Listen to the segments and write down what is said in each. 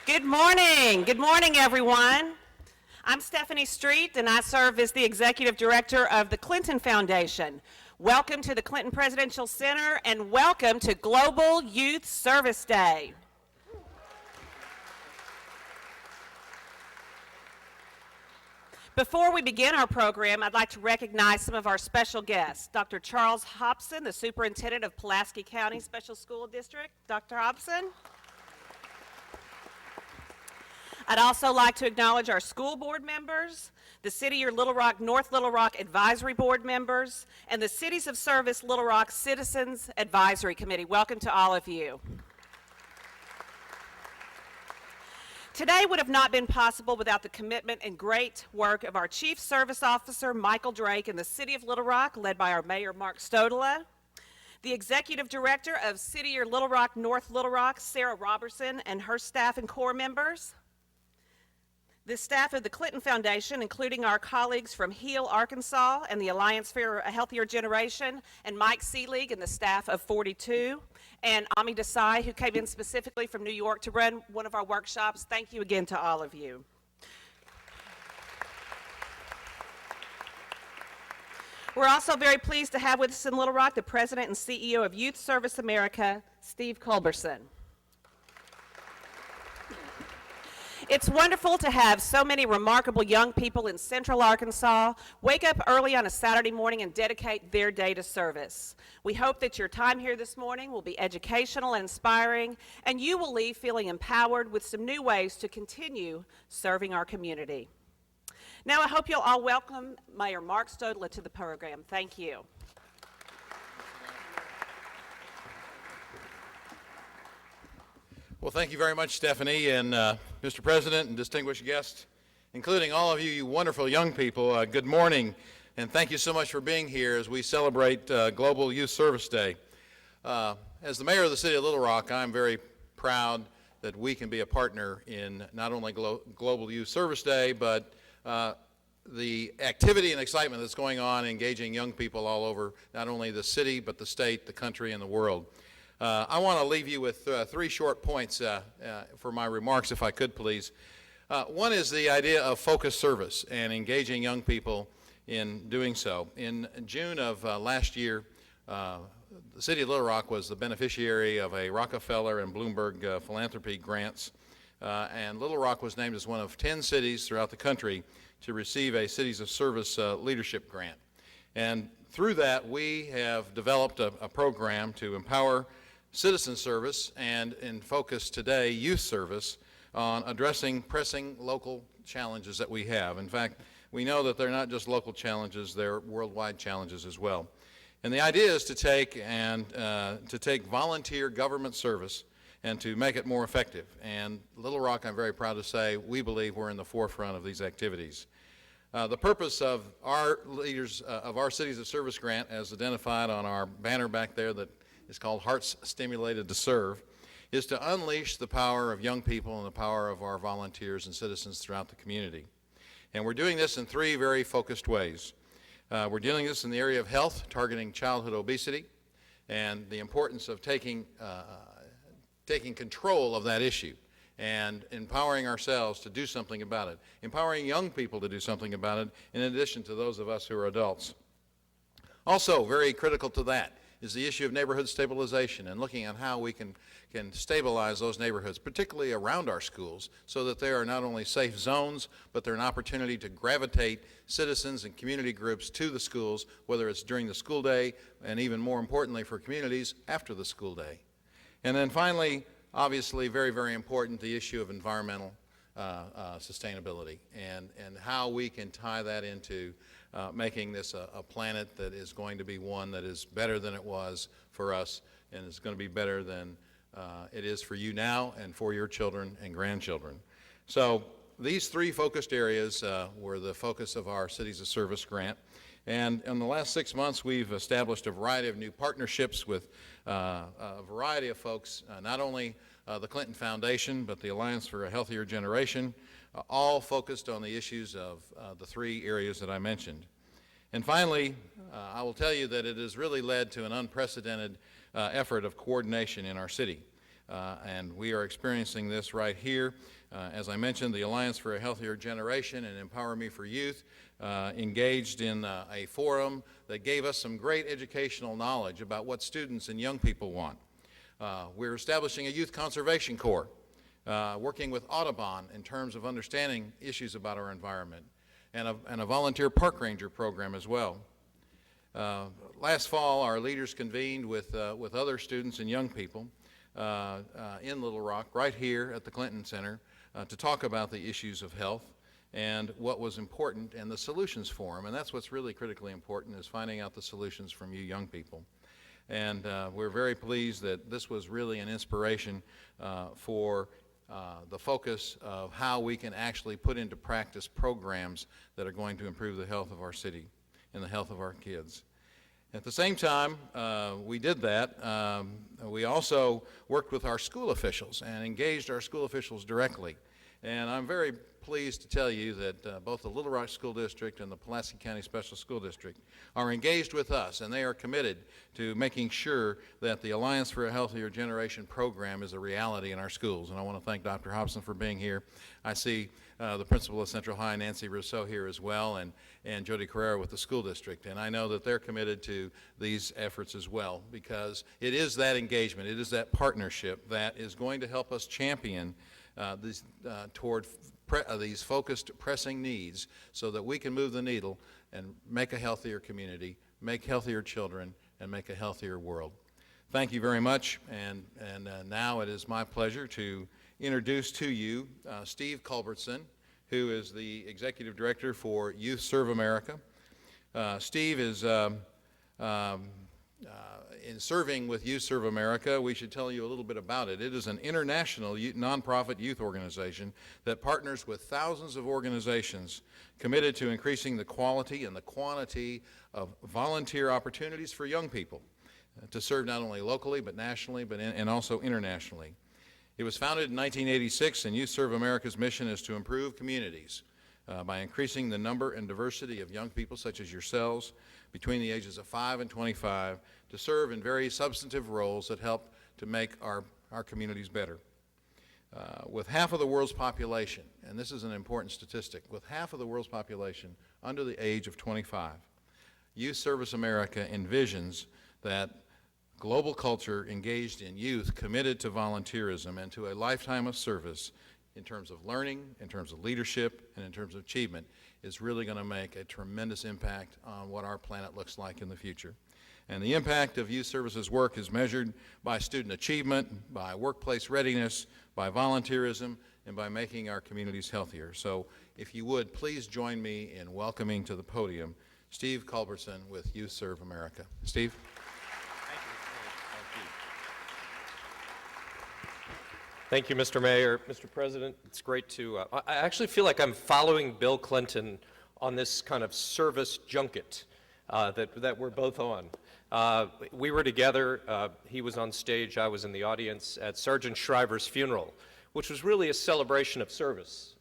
Good morning. Good morning, everyone. I'm Stephanie Street, and I serve as the Executive Director of the Clinton Foundation. Welcome to the Clinton Presidential Center, and welcome to Global Youth Service Day. Before we begin our program, I'd like to recognize some of our special guests. Dr. Charles Hobson, the Superintendent of Pulaski County Special School District. Dr. Hobson. I'd also like to acknowledge our school board members, the City of Little Rock, North Little Rock Advisory Board members, and the Cities of Service Little Rock Citizens Advisory Committee. Welcome to all of you. Today would have not been possible without the commitment and great work of our Chief Service Officer, Michael Drake, and the City of Little Rock, led by our Mayor, Mark Stodola, the Executive Director of City of Little Rock, North Little Rock, Sarah Robertson, and her staff and corps members, the staff of the Clinton Foundation, including our colleagues from Heal, Arkansas, and the Alliance for a Healthier Generation, and Mike Seelig and the staff of 42, and Ami Desai, who came in specifically from New York to run one of our workshops. Thank you again to all of you. We're also very pleased to have with us in Little Rock the President and CEO of Youth Service America, Steve Culberson. It's wonderful to have so many remarkable young people in Central Arkansas wake up early on a Saturday morning and dedicate their day to service. We hope that your time here this morning will be educational and inspiring, and you will leave feeling empowered with some new ways to continue serving our community. Now I hope you'll all welcome Mayor Mark Stodola to the program. Thank you. Well, thank you very much, Stephanie, and Mr. President and distinguished guests, including all of you, you wonderful young people. Good morning, and thank you so much for being here as we celebrate Global Youth Service Day. As the mayor of the city of Little Rock, I'm very proud that we can be a partner in not only Global Youth Service Day, but the activity and excitement that's going on engaging young people all over not only the city, but the state, the country, and the world. I want to leave you with three short points for my remarks, if I could, please. One is the idea of focused service and engaging young people in doing so. In June of last year, the city of Little Rock was the beneficiary of a Rockefeller and Bloomberg philanthropy grants, and Little Rock was named as one of 10 cities throughout the country to receive a Cities of Service leadership grant. And through that, we have developed a program to empower citizen service and in focus today, youth service, on addressing pressing local challenges that we have. In fact, we know that they're not just local challenges, they're worldwide challenges as well. And the idea is to take volunteer government service and to make it more effective. And Little Rock, I'm very proud to say, we believe we're in the forefront of these activities. The purpose of our leaders, of our Cities of Service grant, as identified on our banner back there that is called Hearts Stimulated to Serve, is to unleash the power of young people and the power of our volunteers and citizens throughout the community. And we're doing this in three very focused ways. We're doing this in the area of health, targeting childhood obesity, and the importance of taking control of that issue and empowering ourselves to do something about it, empowering young people to do something about it, in addition to those of us who are adults. Also, very critical to that is the issue of neighborhood stabilization and looking at how we can stabilize those neighborhoods, particularly around our schools, so that they are not only safe zones, but they're an opportunity to gravitate citizens and community groups to the schools, whether it's during the school day and even more importantly for communities after the school day. And then finally, obviously very, very important, the issue of environmental sustainability and how we can tie that into making this a planet that is going to be one that is better than it was for us and is going to be better than it is for you now and for your children and grandchildren. So these three focused areas were the focus of our Cities of Service grant. And in the last 6 months, we've established a variety of new partnerships with a variety of folks, not only the Clinton Foundation, but the Alliance for a Healthier Generation, all focused on the issues of the three areas that I mentioned. And finally, I will tell you that it has really led to an unprecedented effort of coordination in our city. And we are experiencing this right here As I mentioned, the Alliance for a Healthier Generation and Empower Me for Youth engaged in a forum that gave us some great educational knowledge about what students and young people want. We're establishing a youth conservation corps, working with Audubon in terms of understanding issues about our environment, and a volunteer park ranger program as well. Last fall, our leaders convened with other students and young people in Little Rock, right here at the Clinton Center, to talk about the issues of health and what was important and the solutions for them. And that's what's really critically important, is finding out the solutions from you young people. And we're very pleased that this was really an inspiration for the focus of how we can actually put into practice programs that are going to improve the health of our city and the health of our kids. At the same time we did that, we also worked with our school officials and engaged our school officials directly. And I'm very pleased to tell you that both the Little Rock School District and the Pulaski County Special School District are engaged with us, and they are committed to making sure that the Alliance for a Healthier Generation program is a reality in our schools. And I want to thank Dr. Hobson for being here. I see the principal of Central High, Nancy Rousseau, here as well, and Jody Carrera with the school district. And I know that they're committed to these efforts as well, because it is that engagement, it is that partnership that is going to help us champion toward these focused, pressing needs, so that we can move the needle and make a healthier community, make healthier children, and make a healthier world. Thank you very much, and now it is my pleasure to introduce to you Steve Culbertson, who is the Executive Director for Youth Serve America. Steve is in serving with Youth Serve America. We should tell you a little bit about it. It is an international nonprofit youth organization that partners with thousands of organizations committed to increasing the quality and the quantity of volunteer opportunities for young people to serve not only locally but nationally, and also internationally. It was founded in 1986, and Youth Serve America's mission is to improve communities by increasing the number and diversity of young people such as yourselves between the ages of 5 and 25 to serve in very substantive roles that help to make our communities better. With half of the world's population, and this is an important statistic, with half of the world's population under the age of 25, Youth Service America envisions that global culture engaged in youth committed to volunteerism and to a lifetime of service in terms of learning, in terms of leadership, and in terms of achievement is really going to make a tremendous impact on what our planet looks like in the future. And the impact of youth services work is measured by student achievement, by workplace readiness, by volunteerism, and by making our communities healthier. So if you would, please join me in welcoming to the podium Steve Culbertson with Youth Serve America. Steve? Thank you, Mr. Mayor. Mr. President, it's great to, I actually feel like I'm following Bill Clinton on this kind of service junket that we're both on. We were together, he was on stage, I was in the audience at Sergeant Shriver's funeral, which was really a celebration of service.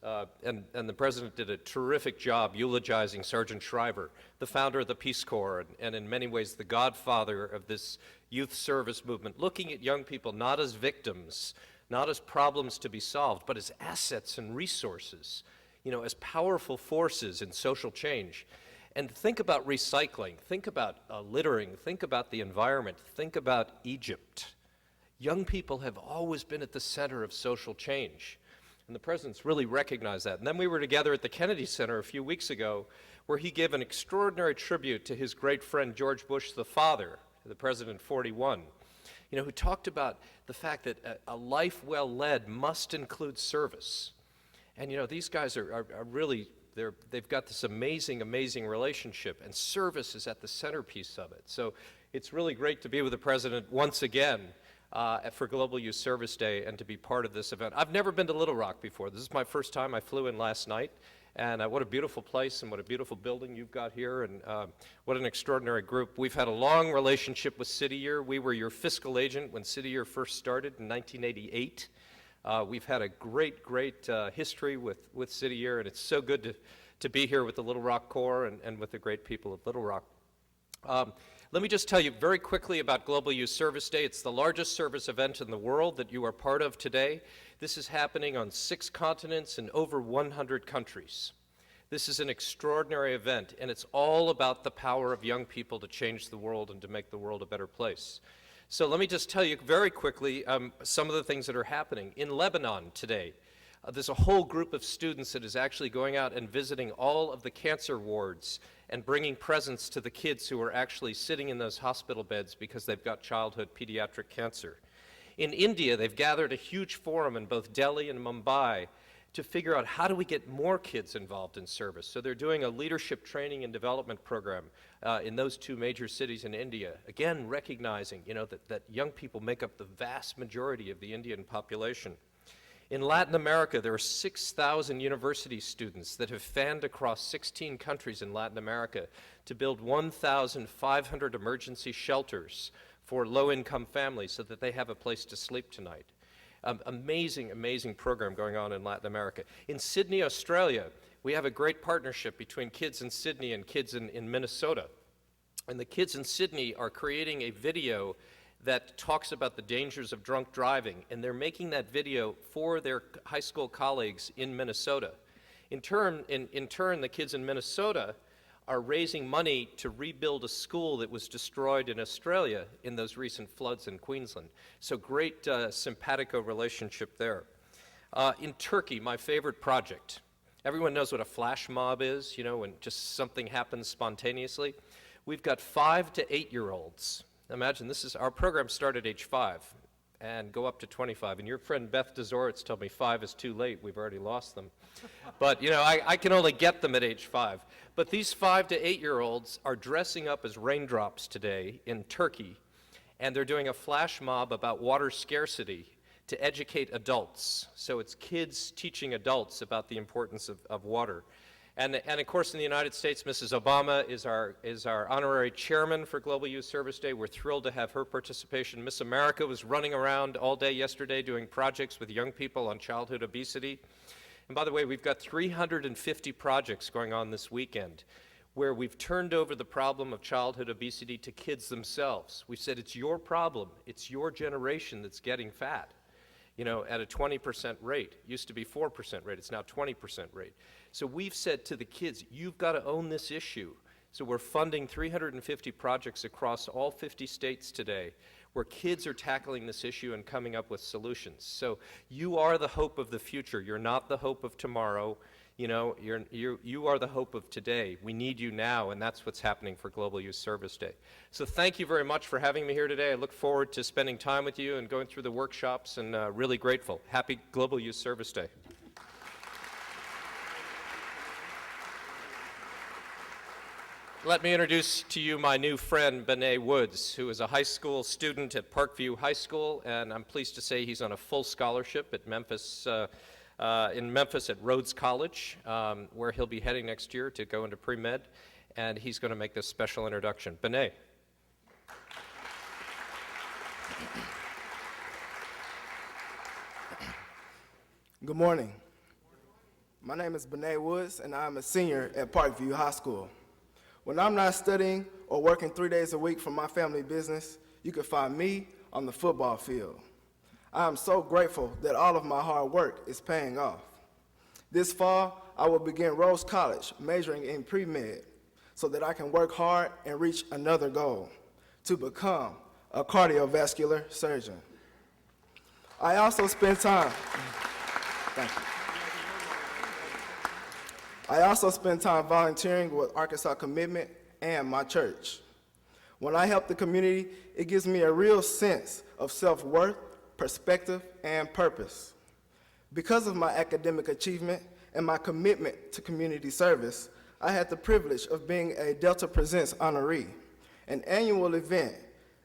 And the President did a terrific job eulogizing Sergeant Shriver, the founder of the Peace Corps, and in many ways the godfather of this youth service movement, looking at young people not as victims, not as problems to be solved, but as assets and resources, you know, as powerful forces in social change. And think about recycling, think about littering, think about the environment, think about Egypt. Young people have always been at the center of social change, and the President's really recognized that. And then we were together at the Kennedy Center a few weeks ago, where he gave an extraordinary tribute to his great friend George Bush, the father, the President 41. You know, who talked about the fact that a life well led must include service. And you know, these guys are really, they've got this amazing, amazing relationship, and service is at the centerpiece of it. So it's really great to be with the President once again for Global Youth Service Day and to be part of this event. I've never been to Little Rock before. This is my first time. I flew in last night. And what a beautiful place and what a beautiful building you've got here, and what an extraordinary group. We've had a long relationship with City Year. We were your fiscal agent when City Year first started in 1988. We've had a great, great history with City Year, and it's so good to be here with the Little Rock Corps and with the great people of Little Rock. Let me just tell you very quickly about Global Youth Service Day. It's the largest service event in the world that you are part of today. This is happening on 6 continents in over 100 countries. This is an extraordinary event, and it's all about the power of young people to change the world and to make the world a better place. So let me just tell you very quickly some of the things that are happening. In Lebanon today, there's a whole group of students that is actually going out and visiting all of the cancer wards and bringing presents to the kids who are actually sitting in those hospital beds because they've got childhood pediatric cancer. In India, they've gathered a huge forum in both Delhi and Mumbai to figure out how do we get more kids involved in service. So they're doing a leadership training and development program in those 2 major cities in India, again recognizing that young people make up the vast majority of the Indian population. In Latin America, there are 6,000 university students that have fanned across 16 countries in Latin America to build 1,500 emergency shelters for low-income families so that they have a place to sleep tonight. Amazing, amazing program going on in Latin America. In Sydney, Australia, we have a great partnership between kids in Sydney and kids in Minnesota. And the kids in Sydney are creating a video that talks about the dangers of drunk driving, and they're making that video for their high school colleagues in Minnesota. In turn, the kids in Minnesota are raising money to rebuild a school that was destroyed in Australia in those recent floods in Queensland. So great simpatico relationship there. In Turkey, my favorite project. Everyone knows what a flash mob is, when just something happens spontaneously. We've got 5 to 8-year-olds. Imagine our program started age 5 and go up to 25. And your friend Beth DeZoritz told me 5 is too late. We've already lost them. But, I can only get them at age 5. But these 5 to 8-year-olds are dressing up as raindrops today in Turkey, and they're doing a flash mob about water scarcity to educate adults. So it's kids teaching adults about the importance of water. And of course, in the United States, Mrs. Obama is our honorary chairman for Global Youth Service Day. We're thrilled to have her participation. Miss America was running around all day yesterday doing projects with young people on childhood obesity. And by the way, we've got 350 projects going on this weekend where we've turned over the problem of childhood obesity to kids themselves. We said, it's your problem. It's your generation that's getting fat, at a 20% rate. Used to be 4% rate. It's now 20% rate. So we've said to the kids, you've got to own this issue. So we're funding 350 projects across all 50 states today where kids are tackling this issue and coming up with solutions. So you are the hope of the future. You're not the hope of tomorrow. You are the hope of today. We need you now, and that's what's happening for Global Youth Service Day. So thank you very much for having me here today. I look forward to spending time with you and going through the workshops, and really grateful. Happy Global Youth Service Day. Let me introduce to you my new friend, Benet Woods, who is a high school student at Parkview High School, and I'm pleased to say he's on a full scholarship at Memphis, in Memphis at Rhodes College, where he'll be heading next year to go into pre-med, and he's going to make this special introduction. Benet. Good morning. My name is Benet Woods, and I'm a senior at Parkview High School. When I'm not studying or working 3 days a week for my family business, you can find me on the football field. I am so grateful that all of my hard work is paying off. This fall, I will begin Rhodes College, majoring in pre-med, so that I can work hard and reach another goal, to become a cardiovascular surgeon. I also spend time volunteering with Arkansas Commitment and my church. When I help the community, it gives me a real sense of self-worth, perspective, and purpose. Because of my academic achievement and my commitment to community service, I had the privilege of being a Delta Presents honoree, an annual event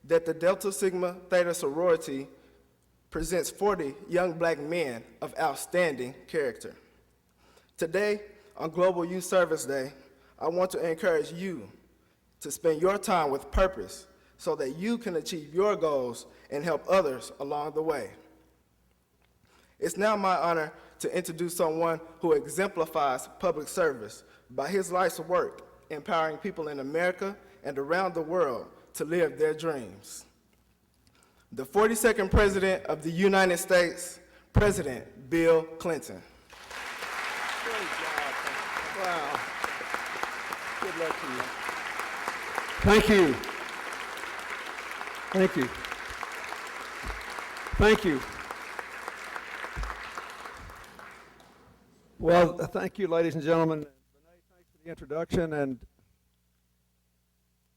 that the Delta Sigma Theta sorority presents 40 young black men of outstanding character. Today, on Global Youth Service Day, I want to encourage you to spend your time with purpose so that you can achieve your goals and help others along the way. It's now my honor to introduce someone who exemplifies public service by his life's work empowering people in America and around the world to live their dreams. The 42nd President of the United States, President Bill Clinton. Great job. Wow. Good luck to you. Thank you. Thank you. Thank you. Well, thank you, ladies and gentlemen. Renee, thanks for the introduction, and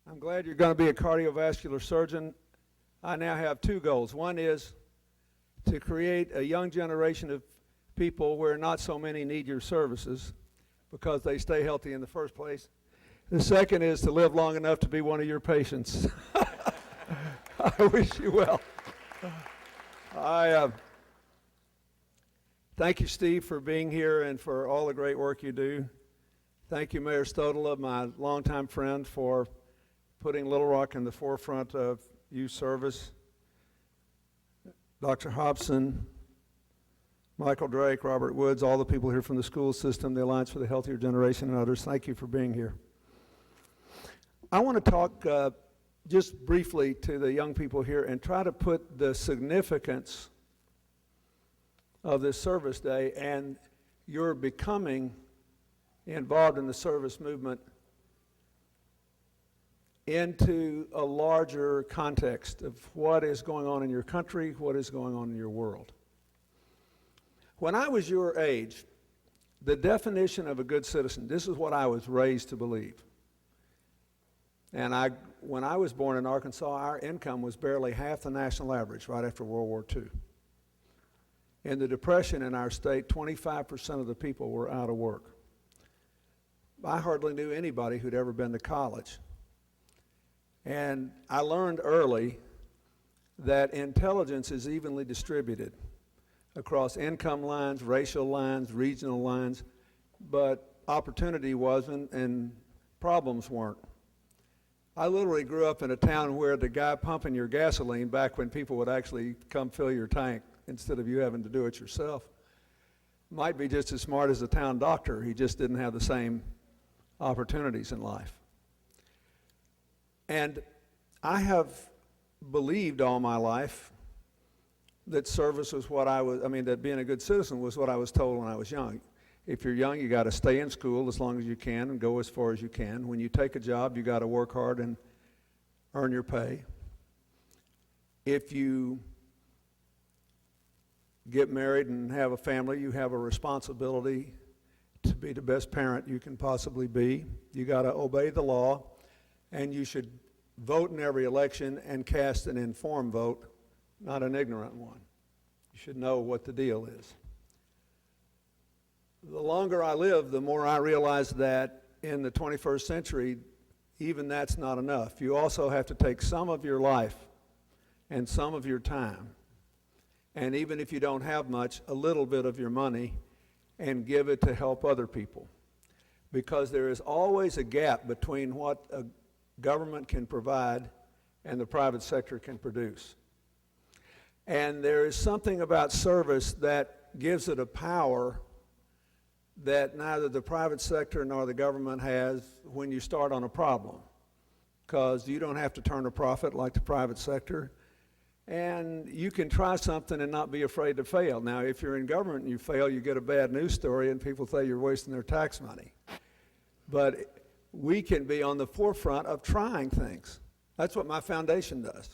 I'm glad you're going to be a cardiovascular surgeon. I now have two goals. One is to create a young generation of people where not so many need your services because they stay healthy in the first place. The second is to live long enough to be one of your patients. I wish you well. Thank you, Steve, for being here and for all the great work you do. Thank you, Mayor Stodola, my longtime friend, for putting Little Rock in the forefront of youth service. Dr. Hobson, Michael Drake, Robert Woods, all the people here from the school system, the Alliance for the Healthier Generation, and others, thank you for being here. I want to talk just briefly to the young people here and try to put the significance of this service day and your becoming involved in the service movement into a larger context of what is going on in your country, what is going on in your world. When I was your age, the definition of a good citizen, this is what I was raised to believe. And when I was born in Arkansas, our income was barely half the national average right after World War II. In the Depression in our state, 25% of the people were out of work. I hardly knew anybody who'd ever been to college. And I learned early that intelligence is evenly distributed across income lines, racial lines, regional lines, but opportunity wasn't and problems weren't. I literally grew up in a town where the guy pumping your gasoline, back when people would actually come fill your tank instead of you having to do it yourself, might be just as smart as the town doctor. He just didn't have the same opportunities in life. And I have believed all my life that service was what that being a good citizen was what I was told when I was young. If you're young, you got to stay in school as long as you can and go as far as you can. When you take a job, you got to work hard and earn your pay. If you get married and have a family, you have a responsibility to be the best parent you can possibly be. You got to obey the law, and you should vote in every election and cast an informed vote, not an ignorant one. You should know what the deal is. The longer I live, the more I realize that in the 21st century, even that's not enough. You also have to take some of your life and some of your time, and even if you don't have much, a little bit of your money, and give it to help other people. Because there is always a gap between what a government can provide and the private sector can produce. And there is something about service that gives it a power that neither the private sector nor the government has when you start on a problem, because you don't have to turn a profit like the private sector, and you can try something and not be afraid to fail. Now, if you're in government and you fail, you get a bad news story and people say you're wasting their tax money. But we can be on the forefront of trying things. That's what my foundation does.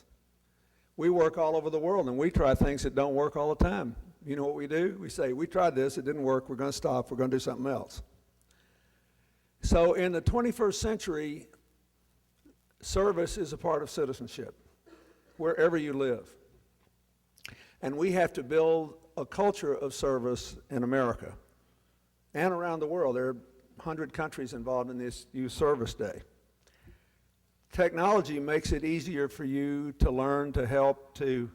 We work all over the world and we try things that don't work all the time. You know what we do? We say, we tried this, it didn't work, we're going to stop, we're going to do something else. So in the 21st century, service is a part of citizenship, wherever you live. And we have to build a culture of service in America and around the world. There are 100 countries involved in this Youth Service Day. Technology makes it easier for you to learn, to help, to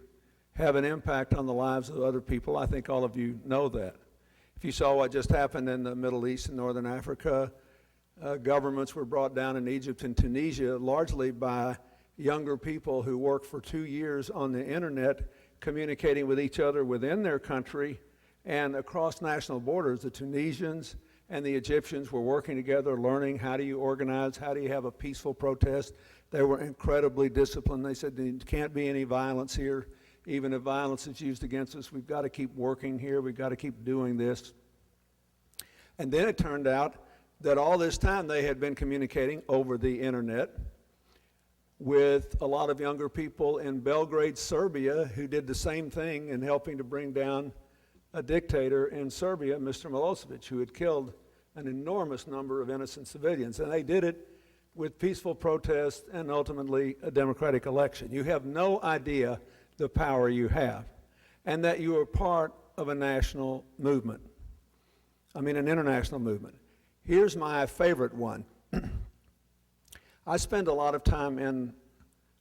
have an impact on the lives of other people. I think all of you know that. If you saw what just happened in the Middle East and Northern Africa, governments were brought down in Egypt and Tunisia largely by younger people who worked for 2 years on the internet, communicating with each other within their country and across national borders. The Tunisians and the Egyptians were working together, learning how do you organize, how do you have a peaceful protest. They were incredibly disciplined. They said there can't be any violence here. Even if violence is used against us, we've got to keep working here. We've got to keep doing this. And then it turned out that all this time they had been communicating over the internet with a lot of younger people in Belgrade, Serbia, who did the same thing in helping to bring down a dictator in Serbia, Mr. Milosevic, who had killed an enormous number of innocent civilians. And they did it with peaceful protest and ultimately a democratic election. You have no idea the power you have, and that you are part of a national movement. I mean, an international movement. Here's my favorite one. I spend a lot of time in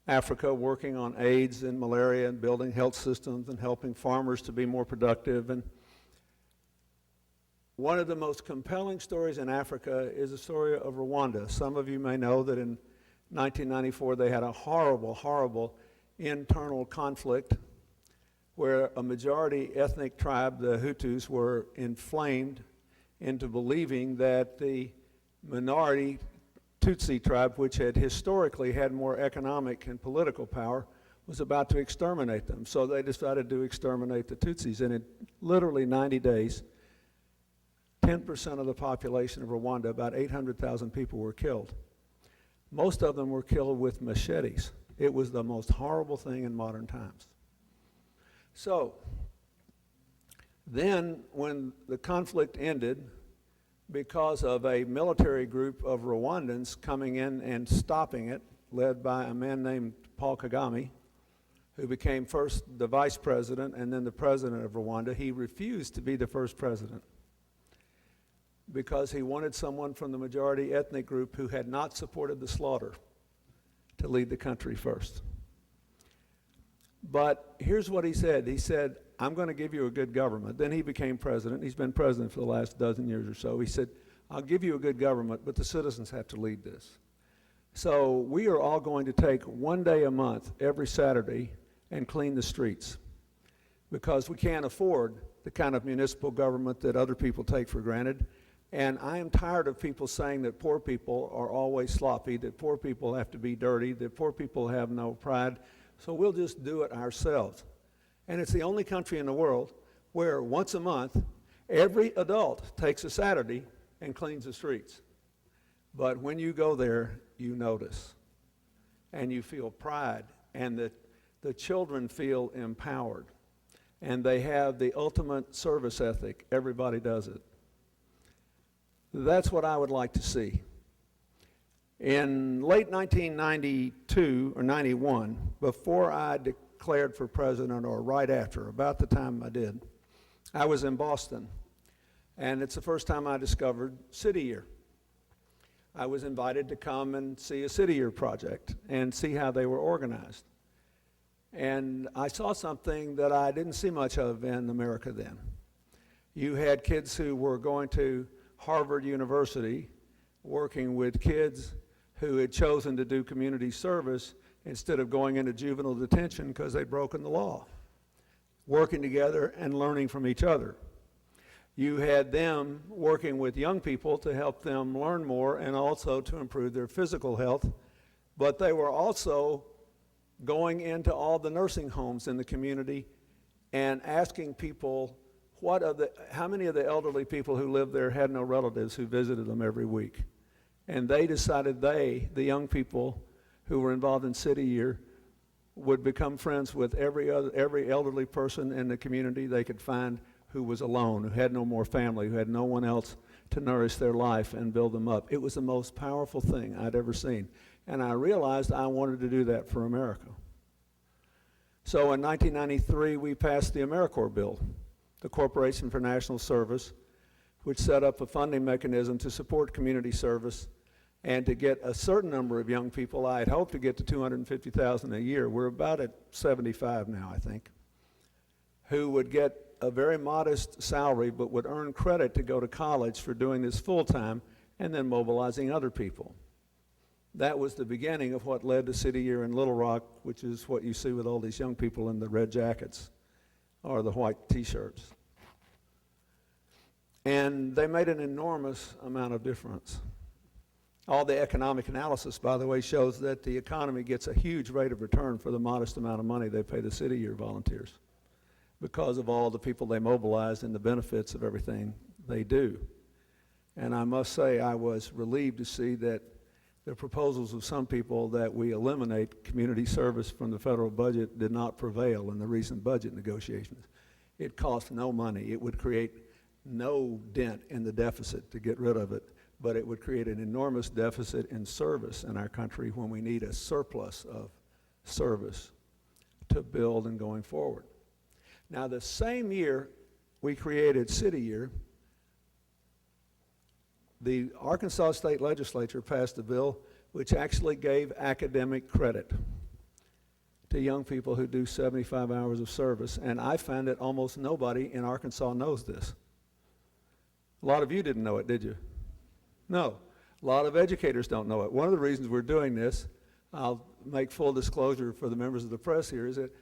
Africa working on AIDS and malaria and building health systems and helping farmers to be more productive. And one of the most compelling stories in Africa is the story of Rwanda. Some of you may know that in 1994 they had a horrible, horrible internal conflict where a majority ethnic tribe, the Hutus, were inflamed into believing that the minority Tutsi tribe, which had historically had more economic and political power, was about to exterminate them. So they decided to exterminate the Tutsis. And in literally 90 days, 10% of the population of Rwanda, about 800,000 people, were killed. Most of them were killed with machetes. It was the most horrible thing in modern times. So then when the conflict ended, because of a military group of Rwandans coming in and stopping it, led by a man named Paul Kagame, who became first the vice president and then the president of Rwanda, he refused to be the first president because he wanted someone from the majority ethnic group who had not supported the slaughter to lead the country first. But here's what he said. He said, I'm going to give you a good government. Then he became president. He's been president for the last dozen years or so. He said, I'll give you a good government, but the citizens have to lead this. So we are all going to take one day a month, every Saturday, and clean the streets because we can't afford the kind of municipal government that other people take for granted. And I am tired of people saying that poor people are always sloppy, that poor people have to be dirty, that poor people have no pride. So we'll just do it ourselves. And it's the only country in the world where once a month, every adult takes a Saturday and cleans the streets. But when you go there, you notice. And you feel pride. And the children feel empowered. And they have the ultimate service ethic. Everybody does it. That's what I would like to see. In late 1992 or 91, before I declared for president, or right after, about the time I did, I was in Boston. And it's the first time I discovered City Year. I was invited to come and see a City Year project and see how they were organized. And I saw something that I didn't see much of in America then. You had kids who were going to Harvard University working with kids who had chosen to do community service instead of going into juvenile detention because they'd broken the law, working together and learning from each other. You had them working with young people to help them learn more and also to improve their physical health, but they were also going into all the nursing homes in the community and asking people how many of the elderly people who lived there had no relatives who visited them every week. And they decided the young people who were involved in City Year, would become friends with every elderly person in the community they could find who was alone, who had no more family, who had no one else to nourish their life and build them up. It was the most powerful thing I'd ever seen. And I realized I wanted to do that for America. So in 1993, we passed the AmeriCorps bill, the Corporation for National Service, which set up a funding mechanism to support community service and to get a certain number of young people. I had hoped to get to 250,000 a year. We're about at 75 now, I think, who would get a very modest salary but would earn credit to go to college for doing this full-time and then mobilizing other people. That was the beginning of what led to City Year in Little Rock, which is what you see with all these young people in the red jackets or the white T-shirts. And they made an enormous amount of difference. All the economic analysis, by the way, shows that the economy gets a huge rate of return for the modest amount of money they pay the city year volunteers because of all the people they mobilize and the benefits of everything they do. And I must say I was relieved to see that the proposals of some people that we eliminate community service from the federal budget did not prevail in the recent budget negotiations. It cost no money. It would create no dent in the deficit to get rid of it, but it would create an enormous deficit in service in our country when we need a surplus of service to build and going forward. Now, the same year we created City Year, the Arkansas State Legislature passed a bill which actually gave academic credit to young people who do 75 hours of service, and I found that almost nobody in Arkansas knows this. A lot of you didn't know it, did you? No. A lot of educators don't know it. One of the reasons we're doing this, I'll make full disclosure for the members of the press here, is that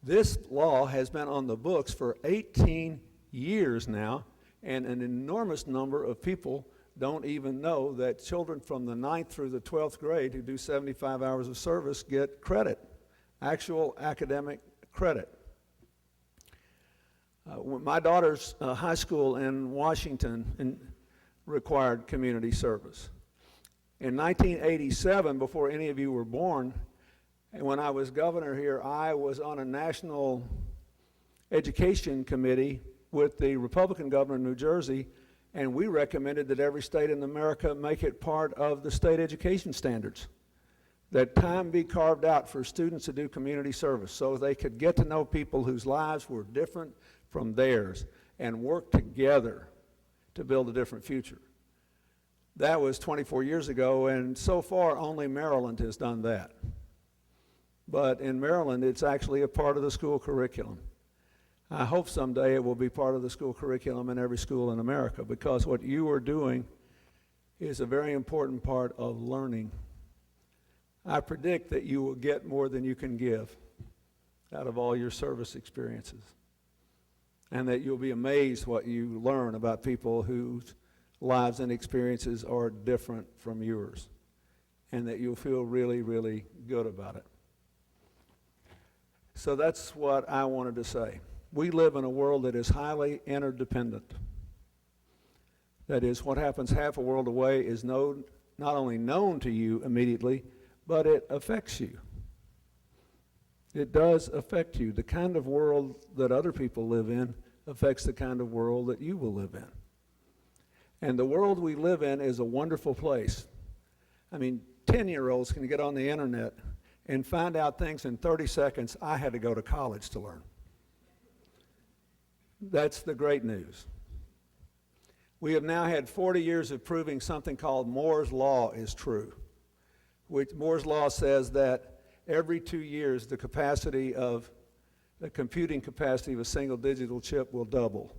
this law has been on the books for 18 years now, and an enormous number of people don't even know that children from the 9th through the 12th grade who do 75 hours of service get credit, actual academic credit. My daughter's high school in Washington required community service. In 1987, before any of you were born, and when I was governor here, I was on a national education committee with the Republican governor of New Jersey, and we recommended that every state in America make it part of the state education standards, that time be carved out for students to do community service so they could get to know people whose lives were different from theirs and work together to build a different future. That was 24 years ago, and so far only Maryland has done that. But in Maryland, it's actually a part of the school curriculum. I hope someday it will be part of the school curriculum in every school in America, because what you are doing is a very important part of learning. I predict that you will get more than you can give out of all your service experiences, and that you'll be amazed what you learn about people whose lives and experiences are different from yours, and that you'll feel really, really good about it. So that's what I wanted to say. We live in a world that is highly interdependent. That is, what happens half a world away is not only known to you immediately, but it affects you. It does affect you. The kind of world that other people live in affects the kind of world that you will live in. And the world we live in is a wonderful place. I mean, 10-year-olds can get on the internet and find out things in 30 seconds I had to go to college to learn. That's the great news. We have now had 40 years of proving something called Moore's Law is true. Which Moore's Law says that every 2 years the computing capacity of a single digital chip will double.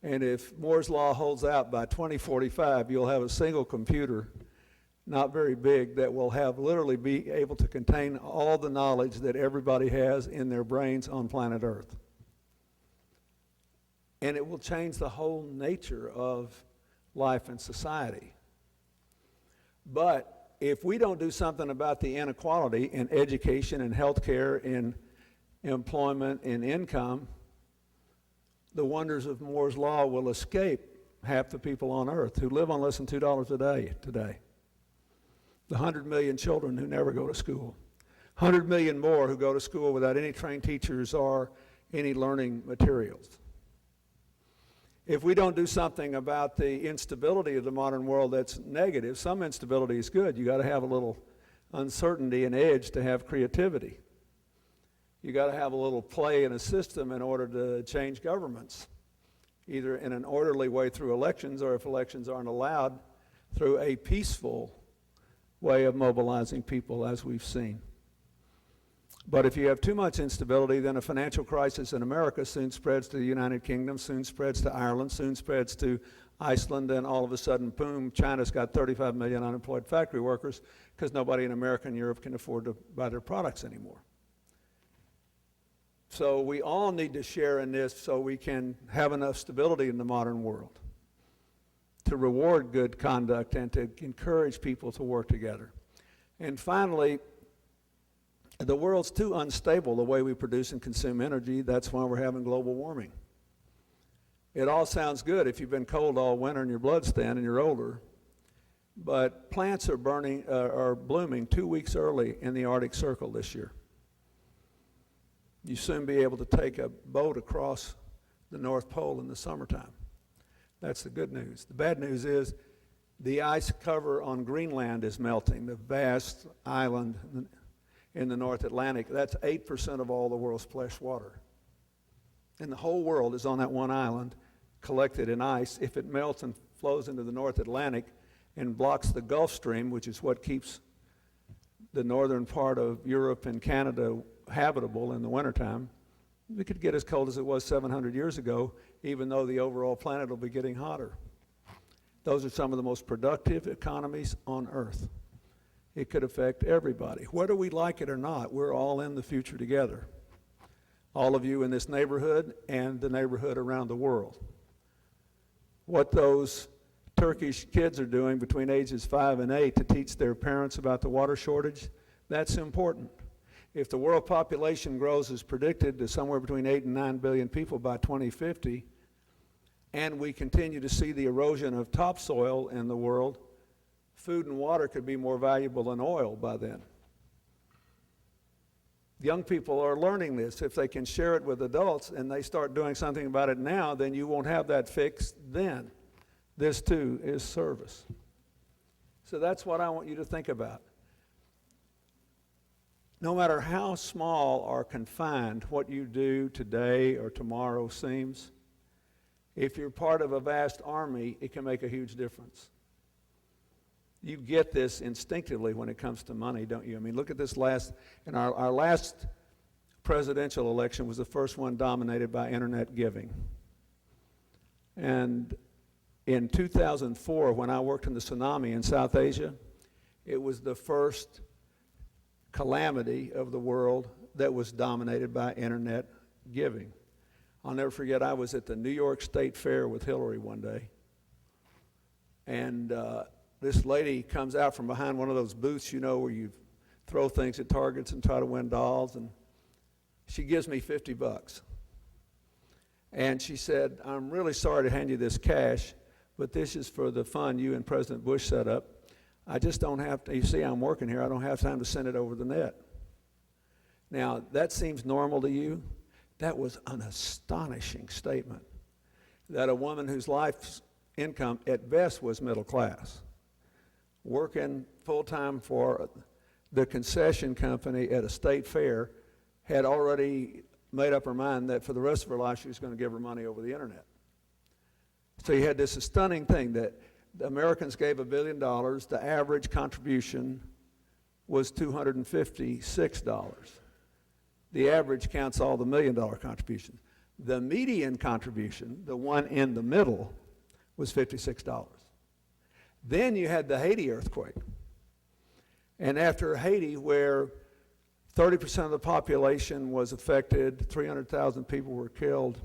And if Moore's Law holds out, by 2045 you'll have a single computer, not very big, that will have literally be able to contain all the knowledge that everybody has in their brains on planet Earth. And it will change the whole nature of life and society. But if we don't do something about the inequality in education and healthcare, in employment, in income, the wonders of Moore's Law will escape half the people on Earth who live on less than $2 a day today. The 100 million children who never go to school. 100 million more who go to school without any trained teachers or any learning materials. If we don't do something about the instability of the modern world that's negative, some instability is good. You got to have a little uncertainty and edge to have creativity. You got to have a little play in a system in order to change governments, either in an orderly way through elections, or if elections aren't allowed, through a peaceful way of mobilizing people, as we've seen. But if you have too much instability, then a financial crisis in America soon spreads to the United Kingdom, soon spreads to Ireland, soon spreads to Iceland, and all of a sudden, boom, China's got 35 million unemployed factory workers because nobody in America and Europe can afford to buy their products anymore. So we all need to share in this so we can have enough stability in the modern world to reward good conduct and to encourage people to work together. And finally, the world's too unstable the way we produce and consume energy. That's why we're having global warming. It all sounds good if you've been cold all winter and your blood's thin and you're older, but plants are blooming 2 weeks early in the Arctic Circle this year. You soon be able to take a boat across the North Pole in the summertime. That's the good news. The bad news is the ice cover on Greenland is melting, the vast island in the North Atlantic. That's 8% of all the world's fresh water. And the whole world is on that one island, collected in ice. If it melts and flows into the North Atlantic and blocks the Gulf Stream, which is what keeps the northern part of Europe and Canada habitable in the wintertime, we could get as cold as it was 700 years ago, even though the overall planet will be getting hotter. Those are some of the most productive economies on Earth. It could affect everybody. Whether we like it or not, we're all in the future together. All of you in this neighborhood and the neighborhood around the world. What those Turkish kids are doing between ages 5 and 8 to teach their parents about the water shortage, that's important. If the world population grows as predicted to somewhere between 8 and 9 billion people by 2050, and we continue to see the erosion of topsoil in the world, food and water could be more valuable than oil by then. Young people are learning this. If they can share it with adults and they start doing something about it now, then you won't have that fixed then. This too is service. So that's what I want you to think about. No matter how small or confined what you do today or tomorrow seems, if you're part of a vast army, it can make a huge difference. You get this instinctively when it comes to money, don't you? I mean, look at this our last presidential election was the first one dominated by internet giving. And in 2004, when I worked in the tsunami in South Asia, it was the first calamity of the world that was dominated by internet giving. I'll never forget, I was at the New York State Fair with Hillary one day, and this lady comes out from behind one of those booths, you know, where you throw things at targets and try to win dolls, and she gives me $50. And she said, "I'm really sorry to hand you this cash, but this is for the fund you and President Bush set up. I just don't have to, you see I'm working here, I don't have time to send it over the net." Now, that seems normal to you. That was an astonishing statement, that a woman whose life's income at best was middle class, working full-time for the concession company at a state fair, had already made up her mind that for the rest of her life she was going to give her money over the internet. So you had this stunning thing that the Americans gave $1 billion. The average contribution was $256. The average counts all the $1 million contributions. The median contribution, the one in the middle, was $56. Then you had the Haiti earthquake. And after Haiti, where 30% of the population was affected, 300,000 people were killed,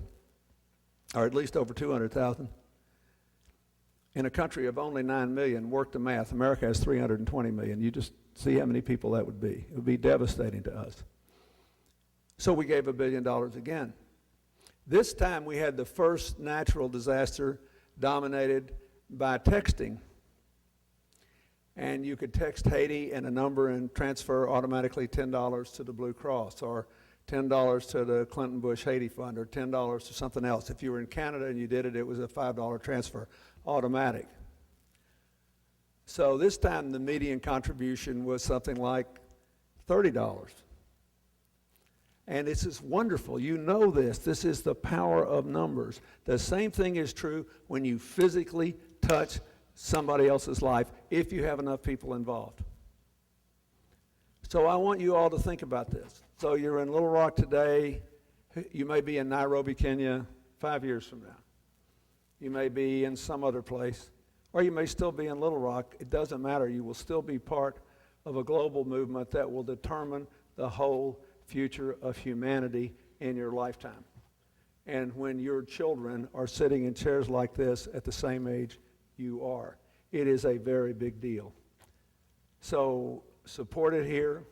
or at least over 200,000, in a country of only 9 million, work the math. America has 320 million. You just see how many people that would be. It would be devastating to us. So we gave $1 billion again. This time we had the first natural disaster dominated by texting. And you could text Haiti and a number and transfer automatically $10 to the Blue Cross, or $10 to the Clinton Bush Haiti Fund, or $10 to something else. If you were in Canada and you did it, it was a $5 transfer, automatic. So this time the median contribution was something like $30. And this is wonderful. You know this. This is the power of numbers. The same thing is true when you physically touch somebody else's life, if you have enough people involved. So I want you all to think about this. So you're in Little Rock today. You may be in Nairobi, Kenya 5 years from now. You may be in some other place, or you may still be in Little Rock. It doesn't matter. You will still be part of a global movement that will determine the whole future of humanity in your lifetime. And when your children are sitting in chairs like this at the same age you are, it is a very big deal. So support it here.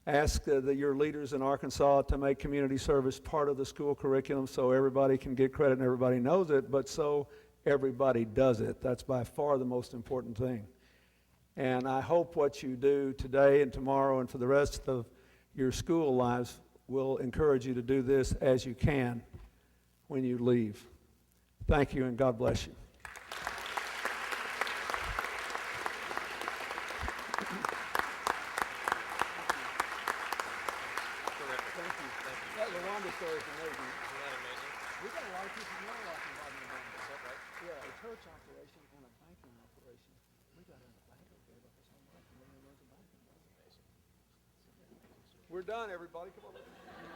Ask your leaders in Arkansas to make community service part of the school curriculum so everybody can get credit and everybody knows it, but so everybody does it. That's by far the most important thing. And I hope what you do today and tomorrow and for the rest of your school lives will encourage you to do this as you can when you leave. Thank you, and God bless you. That Rwanda story is amazing. Isn't that amazing? We got a lot of people in Little Rock involved in Rwanda. Is that right? Yeah, a church operation and a banking operation. We got a banker gave up his whole life and then he runs a banking. We're done, everybody. Come on.